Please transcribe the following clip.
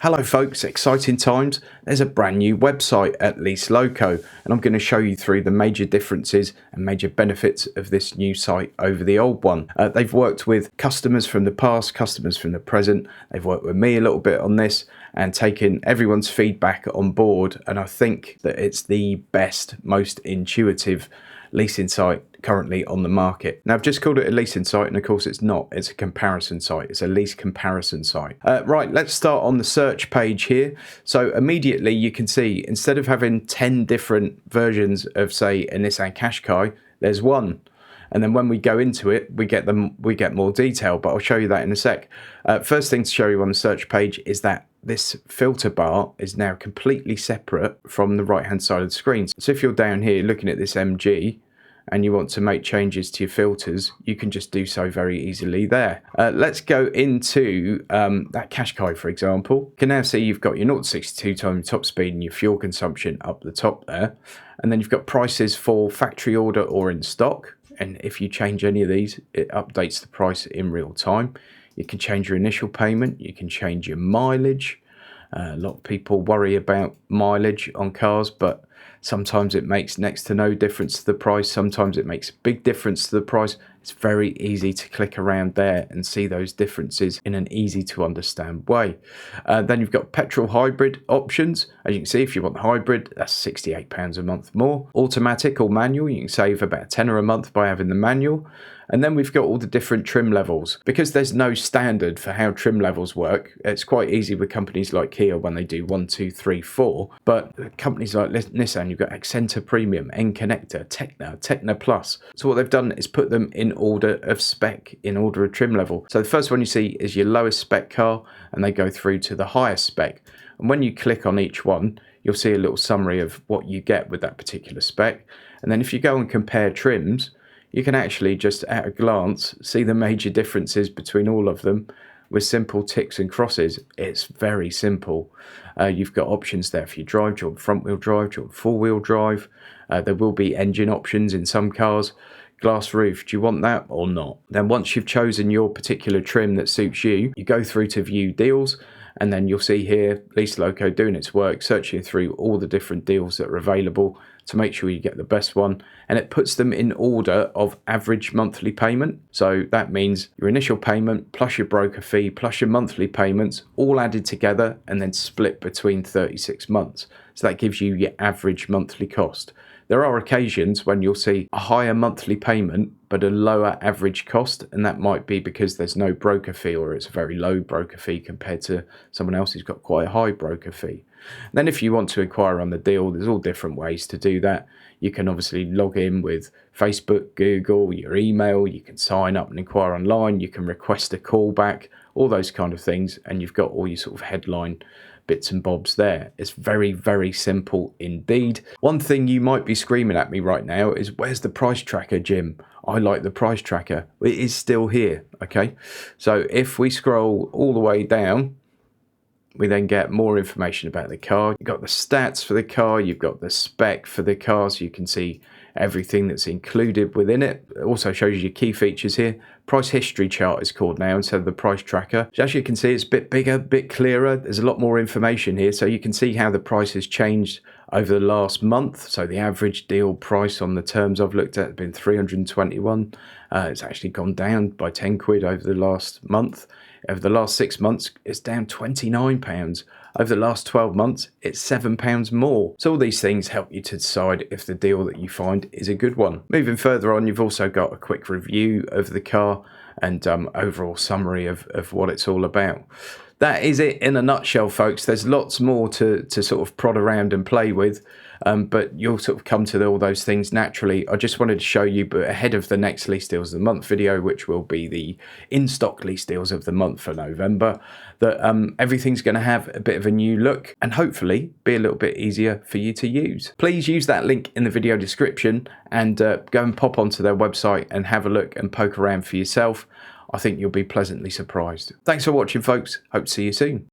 Hello folks, exciting times. There's a brand new website at LeaseLoco and I'm going to show you through the major differences and major benefits of this new site over the old one. They've worked with customers from the past, customers from the present. They've worked with me a little bit on this and taken everyone's feedback on board, and I think that it's the best, most intuitive leasing site currently on the market. Now, I've just called it a leasing site, and of course it's not. It's a comparison site. It's a lease comparison site. Right, let's start on the search page here. So immediately you can see, instead of having 10 different versions of, say, a Nissan Qashqai, there's one. And then when we go into it, we get more detail, but I'll show you that in a sec. First thing to show you on the search page is that this filter bar is now completely separate from the right hand side of the screen. So if you're down here looking at this MG and you want to make changes to your filters, you can just do so very easily there. Let's go into that Qashqai, for example. You can now see you've got your 0 to 62 time top speed and your fuel consumption up the top there. And then you've got prices for factory order or in stock. And if you change any of these, it updates the price in real time. You can change your initial payment. You can change your mileage. A lot of people worry about mileage on cars, but sometimes it makes next to no difference to the price. Sometimes it makes a big difference to the price. It's very easy to click around there and see those differences in an easy to understand way. Then you've got petrol hybrid options. As you can see, if you want the hybrid, that's £68 a month more. Automatic or manual, you can save about £10 a month by having the manual. And then we've got all the different trim levels. Because there's no standard for how trim levels work, it's quite easy with companies like Kia when they do 1, 2, 3, 4. But companies like Nissan, you've got Accenta Premium, N Connector, Tecna Plus. So what they've done is put them in order of spec, in order of trim level. So the first one you see is your lowest spec car, and they go through to the highest spec. And when you click on each one, you'll see a little summary of what you get with that particular spec. And then if you go and compare trims, you can actually just at a glance see the major differences between all of them with simple ticks and crosses. It's very simple. You've got options there for your drive. Do you want front wheel drive? Do you want four wheel drive? There will be engine options in some cars. Glass roof, do you want that or not? Then once you've chosen your particular trim that suits you, you go through to view deals, and then you'll see here LeaseLoco doing its work, searching through all the different deals that are available to make sure you get the best one, and it puts them in order of average monthly payment. So that means your initial payment plus your broker fee plus your monthly payments all added together and then split between 36 months. So that gives you your average monthly cost. There are occasions when you'll see a higher monthly payment but a lower average cost, and that might be because there's no broker fee or it's a very low broker fee compared to someone else who's got quite a high broker fee. And then if you want to inquire on the deal, there's all different ways to do that. You can obviously log in with Facebook, Google, your email, you can sign up and inquire online, you can request a callback, all those kind of things, and you've got all your sort of headline bits and bobs there. It's very, very simple indeed. One thing you might be screaming at me right now is, where's the price tracker, Jim? I like the price tracker. It is still here, okay? So if we scroll all the way down, we then get more information about the car. You've got the stats for the car, you've got the spec for the car, so you can see everything that's included within it. It also shows you your key features here. Price history chart is called now instead of the price tracker. So as you can see, it's a bit bigger, a bit clearer. There's a lot more information here, so you can see how the price has changed over the last month. So the average deal price on the terms I've looked at has been 321. It's actually gone down by 10 quid over the last month. Over the last 6 months, it's down £29. Over the last 12 months, it's £7 more. So all these things help you to decide if the deal that you find is a good one. Moving further on, you've also got a quick review of the car and overall summary of what it's all about. That is it in a nutshell, folks. There's lots more to sort of prod around and play with, but you'll sort of come to all those things naturally. I just wanted to show you, but ahead of the next Lease Deals of the Month video, which will be the in-stock Lease Deals of the Month for November, that everything's going to have a bit of a new look and hopefully be a little bit easier for you to use. Please use that link in the video description and go and pop onto their website and have a look and poke around for yourself. I think you'll be pleasantly surprised. Thanks for watching, folks. Hope to see you soon.